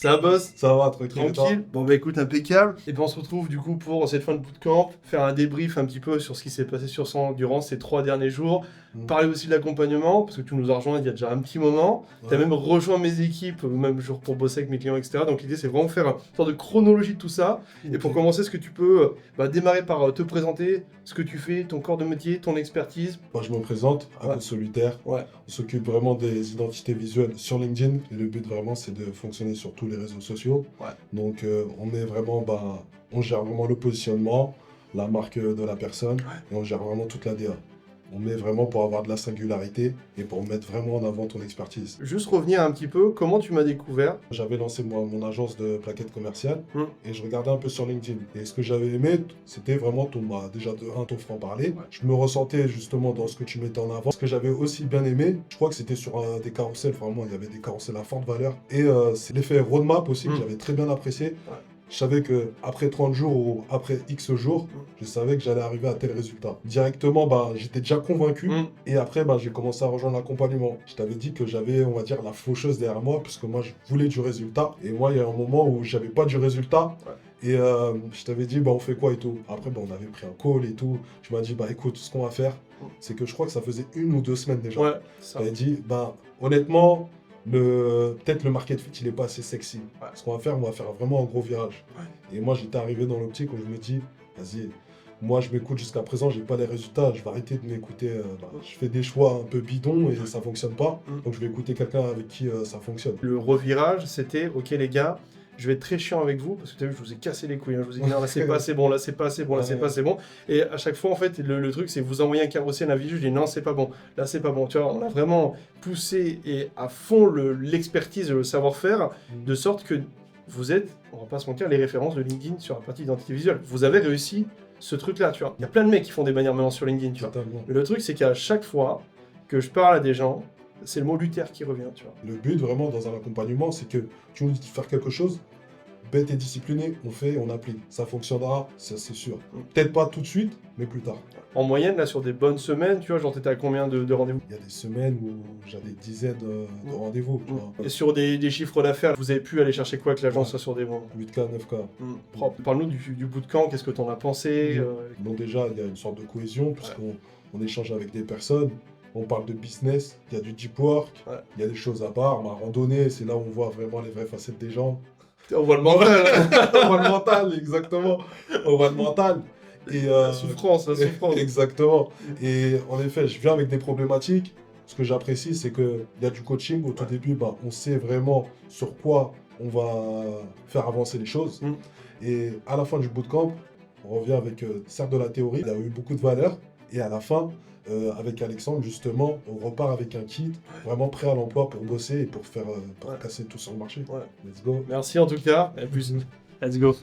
Ça bosse. Ça va, tranquille. et toi? Tranquille. Bon bah écoute, impeccable. Et puis on se retrouve du coup pour cette fin de bootcamp, faire un débrief un petit peu sur ce qui s'est passé durant ces 3 derniers jours. Parler aussi de l'accompagnement, parce que tu nous as rejoint il y a déjà un petit moment. Tu as Ouais. même rejoint mes équipes, même jour pour bosser avec mes clients, etc. Donc l'idée c'est vraiment faire une sorte de chronologie de tout ça. Et pour Ok. commencer, est-ce que tu peux démarrer par te présenter, ce que tu fais, ton corps de métier, ton expertise? Moi, je me présente, Ouais. Apple Solitaire. Ouais. On s'occupe vraiment des identités visuelles sur LinkedIn. Et le but vraiment, c'est de fonctionner sur tous les réseaux sociaux. Ouais. Donc, on gère vraiment le positionnement, la marque de la personne, et on gère vraiment toute la DA. On met vraiment pour avoir de la singularité et pour mettre vraiment en avant ton expertise. Juste revenir un petit peu, comment tu m'as découvert? J'avais lancé mon agence de plaquettes commerciales Hmm. et je regardais un peu sur LinkedIn. Et ce que j'avais aimé, c'était vraiment déjà ton franc-parler. Ouais. Je me ressentais justement dans ce que tu mettais en avant. Ce que j'avais aussi bien aimé, je crois que c'était sur des carousels, vraiment, il y avait des carousels à forte valeur. Et c'est l'effet roadmap aussi que j'avais très bien apprécié. Ouais. Je savais que après 30 jours ou après X jours, je savais que j'allais arriver à tel résultat. Directement, j'étais déjà convaincu. Et après, j'ai commencé à rejoindre l'accompagnement. Je t'avais dit que j'avais, on va dire, la faucheuse derrière moi, puisque moi, je voulais du résultat. Et moi, il y a un moment où j'avais pas du résultat. Ouais. Et je t'avais dit, on fait quoi et tout. Après, on avait pris un call et tout. Tu m'as dit, écoute, ce qu'on va faire, c'est que je crois que ça faisait 1 ou 2 semaines déjà. Ouais, tu m'avais dit, honnêtement, peut-être le market fit il est pas assez sexy. Ouais. Ce qu'on va faire, on va faire vraiment un gros virage. Ouais. Et moi j'étais arrivé dans l'optique où je me dis, vas-y, moi je m'écoute jusqu'à présent, j'ai pas les résultats, je vais arrêter de m'écouter. Je fais des choix un peu bidons et ça fonctionne pas. Donc je vais écouter quelqu'un avec qui ça fonctionne. Le revirage, c'était, ok les gars, je vais être très chiant avec vous, parce que tu as vu, je vous ai cassé les couilles, hein. Je vous ai dit non, là c'est pas assez bon, là c'est pas assez bon, là c'est pas assez bon. Et à chaque fois, en fait, le truc, c'est que vous envoyez un carrossier à un visu, je dis non, c'est pas bon, là c'est pas bon. Tu vois, on a vraiment poussé et à fond l'expertise et le savoir-faire, de sorte que vous êtes, on va pas se mentir, les références de LinkedIn sur la partie d'identité visuelle. Vous avez réussi ce truc-là, tu vois. Il y a plein de mecs qui font des bannières maintenant sur LinkedIn, tu vois. Mais le truc, c'est qu'à chaque fois que je parle à des gens, c'est le mot Luther qui revient, tu vois. Le but, vraiment, dans un accompagnement, c'est que tu nous dis de faire quelque chose, bête et discipliné, on fait, on applique. Ça fonctionnera, c'est sûr. Peut-être pas tout de suite, mais plus tard. En moyenne, là, sur des bonnes semaines, tu vois, genre, t'étais à combien de rendez-vous? Il y a des semaines où j'avais dizaines de rendez-vous. Et sur des chiffres d'affaires, vous avez pu aller chercher quoi que l'agence soit sur des bons? 8K, 9K. Propre. Parle-nous du bootcamp, qu'est-ce que t'en as pensé? Bon, déjà, il y a une sorte de cohésion, puisqu'on échange avec des personnes. On parle de business, il y a du deep work, il y a des choses à part. Ma randonnée, c'est là où on voit vraiment les vraies facettes des gens. On voit le mental. On voit le mental, exactement. On voit le mental. Et, la souffrance. Exactement. Et en effet, je viens avec des problématiques. Ce que j'apprécie, c'est qu'il y a du coaching. Au tout début, on sait vraiment sur quoi on va faire avancer les choses. Et à la fin du bootcamp, on revient avec, certes de la théorie, il y a eu beaucoup de valeur. Et à la fin, avec Alexandre, justement, on repart avec un kit vraiment prêt à l'emploi pour bosser et pour casser tout sur le marché. Let's go. Merci en tout cas. Et plus, let's go.